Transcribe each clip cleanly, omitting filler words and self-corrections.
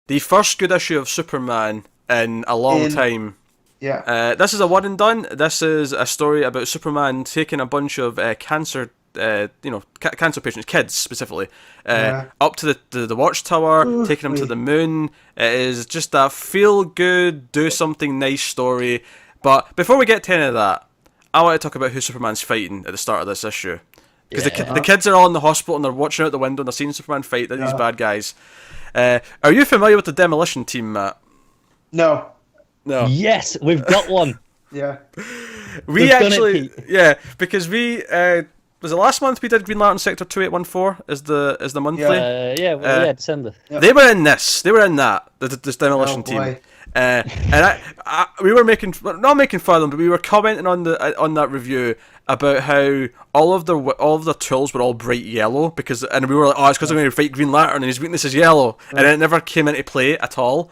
the first good issue of Superman in a long time. Yeah. This is a one and done. This is a story about Superman taking a bunch of cancer, cancer patients, kids specifically, up to the Watchtower, taking them to the moon. It is just a feel-good, do something nice story. But before we get to any of that, I want to talk about who Superman's fighting at the start of this issue. Because the kids are all in the hospital and they're watching out the window and they're seeing Superman fight these bad guys. Are you familiar with the Demolition Team, Matt? No. Yes, we've got one. Yeah. We actually, because we was it last month we did Green Lantern Sector 2814 as the monthly. December. Yep. They were in this. They were in that. This Demolition Team. And we were not making fun of them, but we were commenting on that review about how all of the tools were all bright yellow and we were like, it's because I'm going to fight Green Lantern and his weakness is yellow, and it never came into play at all.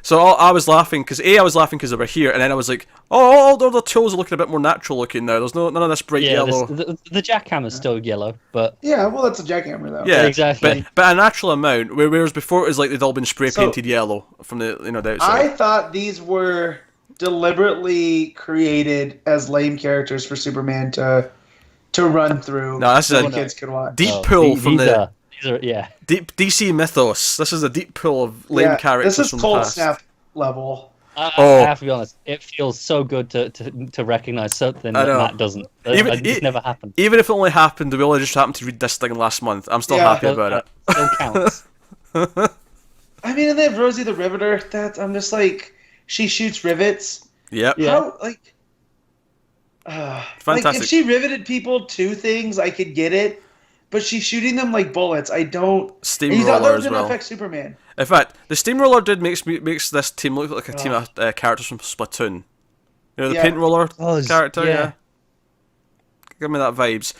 So I was laughing because they were here, and then I was like, all the tools are looking a bit more natural looking now. There's none of this bright yellow. The jackhammer's still yellow, but that's a jackhammer though. Yeah, exactly. But a natural amount. Whereas before it was like they'd all been spray painted yellow from the the outside. I thought these were deliberately created as lame characters for Superman to run through. No, this is kids could watch. Deep pull from the. Deep DC mythos. This is a deep pool of lame characters. This is from Cold the past. Snap level. I have to be honest. It feels so good to recognize something that Matt doesn't. It's never happened. Even if it only happened, we only just happened to read this thing last month. I'm still happy about it. Still counts. I mean, and they have Rosie the Riveter. I'm just like, she shoots rivets. Yep. How, fantastic. Like, if she riveted people to things, I could get it. But she's shooting them like bullets. I don't. Steamroller as well. Affect Superman. In fact, the Steamroller makes this team look like a team of characters from Splatoon. You know the paint roller character. Yeah. Give me that vibes.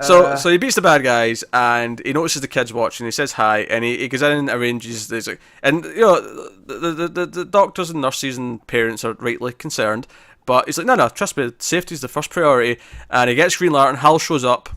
So he beats the bad guys and he notices the kids watching. He says hi and he goes in and arranges. And the doctors and nurses and parents are rightly concerned, but he's like, no, trust me, safety's the first priority. And he gets Green Lantern. Hal shows up.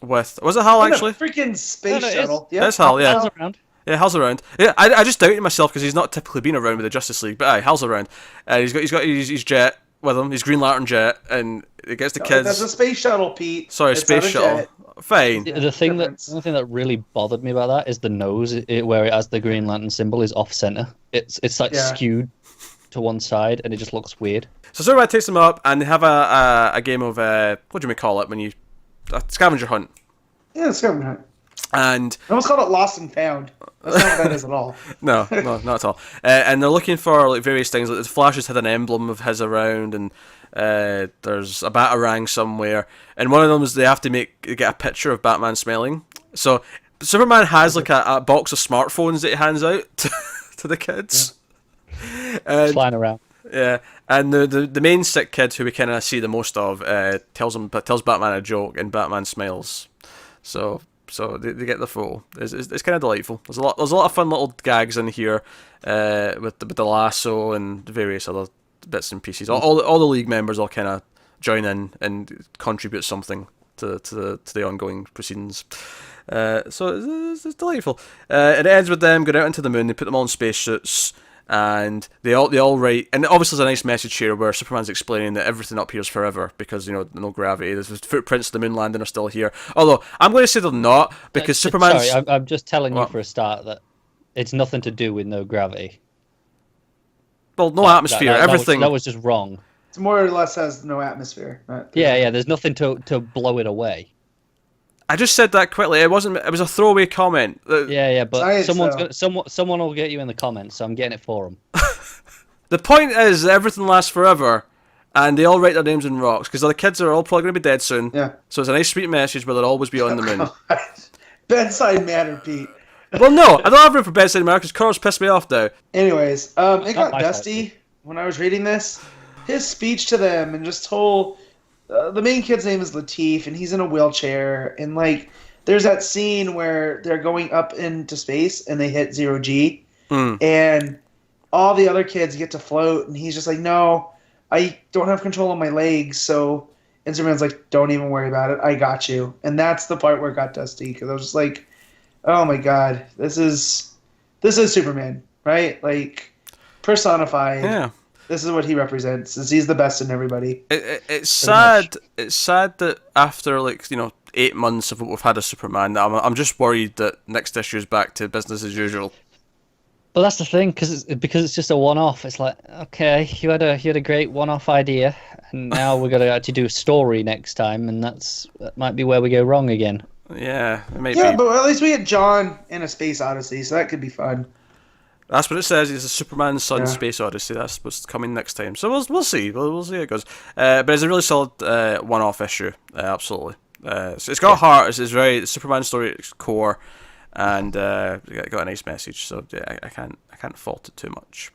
Was it Hal actually? Freaking space shuttle. That's Hal. Yeah. Hal's around. Yeah, Hal's around. Yeah, I just doubted myself because he's not typically been around with the Justice League, but Hal's around. He's got his jet with him, his Green Lantern jet, and it gets the kids. That's a space shuttle, Pete. Sorry, it's space shuttle. Jet. Fine. The thing that really bothered me about that is the nose, where it has the Green Lantern symbol, is off center. It's skewed to one side, and it just looks weird. So Superman takes them up, and they have a game of what do we call it when you scavenger hunt. Yeah, scavenger hunt. And I almost called it Lost and Found. That's not what that is at all. No, not at all. And they're looking for various things. Like the Flash has had an emblem of his around, and there's a Batarang somewhere. And one of them is they have to get a picture of Batman smiling. So Superman has like a box of smartphones that he hands out to the kids. Yeah. Flying around. Yeah, and the main sick kid who we kind of see the most of tells Batman a joke, and Batman smiles. So they get the full. It's kind of delightful. There's a lot of fun little gags in here with the lasso and various other bits and pieces. All the League members all kind of join in and contribute something to the ongoing proceedings. So it's delightful. It ends with them going out into the moon. They put them all in spacesuits. And they all write, and obviously there's a nice message here where Superman's explaining that everything up here is forever because no gravity. The footprints of the moon landing are still here. Although I'm going to say they're not because Superman's. Sorry, I'm just telling you for a start that it's nothing to do with no gravity. Well, no atmosphere. Everything that was just wrong. It's more or less has no atmosphere. Right? Yeah. There's nothing to blow it away. I just said that quickly. It was a throwaway comment. Yeah, but someone will get you in the comments, so I'm getting it for them. The point is that everything lasts forever, and they all write their names in rocks because the kids are all probably going to be dead soon. Yeah. So it's a nice sweet message where they'll always be on the moon. Bedside manner, Pete. Well, no, I don't have room for bedside manner because Carl's pissed me off now. Anyways, it got dusty when I was reading this. His speech to them and just whole. The main kid's name is Latif, and he's in a wheelchair. And there's that scene where they're going up into space and they hit 0G, and all the other kids get to float, and he's just like, "No, I don't have control of my legs." So, and Superman's like, "Don't even worry about it. I got you." And that's the part where it got dusty because I was just like, "Oh my god, this is this is Superman, right? Like, personified. Yeah. This is what he represents. Is he's the best in everybody. It's sad. It's sad that after 8 months of what we've had of Superman, I'm just worried that next issue is back to business as usual. Well, that's the thing, because it's just a one-off. It's like, okay, you had a great one-off idea, and now we're gonna actually do a story next time, and that might be where we go wrong again. Yeah, it might Yeah, be. but at least we get John in a Space Odyssey, so that could be fun. That's what it says. It's a Superman Sun Space Odyssey. That's what's coming next time. So we'll see. We'll see how it goes. But it's a really solid one-off issue. Absolutely. So it's got heart. It's very Superman story at its core, and it got a nice message. So yeah, I can't fault it too much.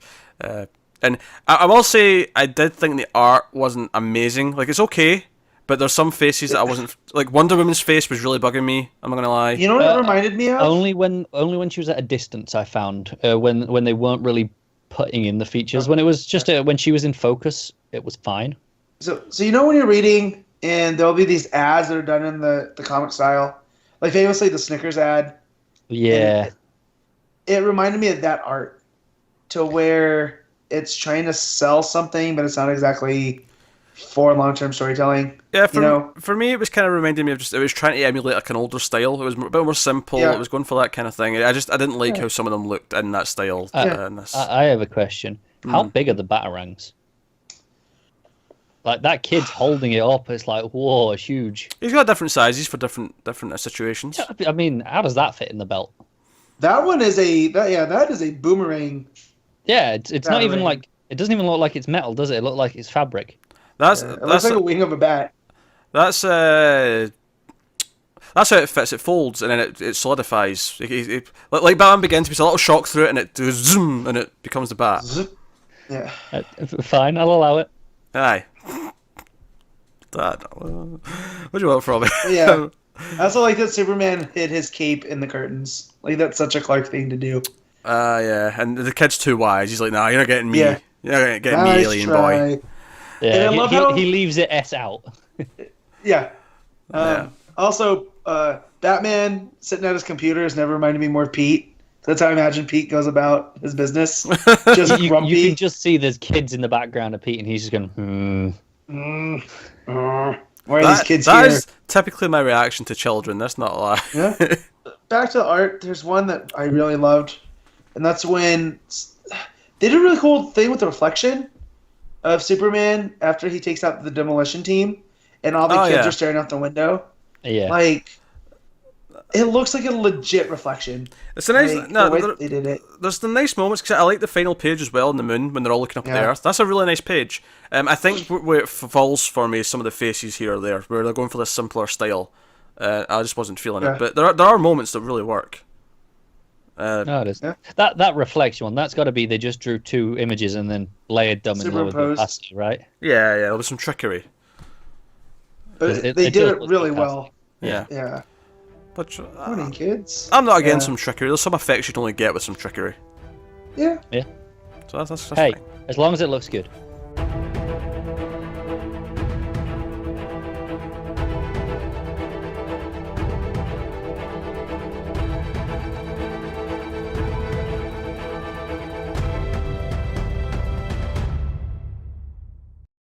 And I will say I did think the art wasn't amazing. Like, it's okay, but there's some faces that I wasn't like. Wonder Woman's face was really bugging me. I'm not gonna lie. You know what it reminded me of? Only when she was at a distance, I found when they weren't really putting in the features. When it was just when she was in focus, it was fine. So you know when you're reading and there'll be these ads that are done in the comic style, like famously the Snickers ad. Yeah. It reminded me of that art, to where it's trying to sell something, but it's not exactly for long-term storytelling. Yeah, for me, it was kind of reminding me of it was trying to emulate like an older style. It was a bit more simple. Yeah. It was going for that kind of thing. I didn't like how some of them looked in that style. I have a question. How big are the batarangs? Like, that kid's holding it up. It's like, whoa, it's huge. He's got different sizes for different situations. I mean, how does that fit in the belt? That one is that is a boomerang. Yeah, it's not even like, it doesn't even look like it's metal, does it? It looks like it's fabric. It looks like a wing of a bat. That's how it fits. It folds and then it solidifies. Like Batman Begins, there's a little shock through it and it goes zoom and it becomes the bat. Yeah. Fine, I'll allow it. Aye. Dad, what do you want from me? Yeah. I also like that Superman hid his cape in the curtains. Like, that's such a Clark thing to do. Yeah, and the kid's too wise. He's like, nah, you're not getting me. Yeah. You're not getting Nice me, alien try. boy. Yeah, he leaves it S out. Yeah. Yeah. Also, Batman sitting at his computer has never reminded me more of Pete. That's how I imagine Pete goes about his business. Just grumpy. You can just see there's kids in the background of Pete, and he's just going, Why are these kids That here? is typically my reaction to children. That's not a lie. Yeah. Back to the art, there's one that I really loved, and that's when they did a really cool thing with the reflection of Superman after he takes out the demolition team, and all the kids are staring out the window. Yeah. Like, it looks like a legit reflection. It's a nice. The way they did it. There's the nice moments because I like the final page as well on the moon when they're all looking up at the Earth. That's a really nice page. I think where it falls for me is some of the faces here or there where they're going for this simpler style. I just wasn't feeling it, but there are moments that really work. No, it is. Yeah. That reflection one, that's got to be they just drew two images and then layered them in with the opacity, right? Yeah, there was some trickery. But they did it really well. Yeah. Yeah. But morning, kids. I'm not against some trickery. There's some effects you can only get with some trickery. Yeah. Yeah. So that's hey, fine. as long as it looks good.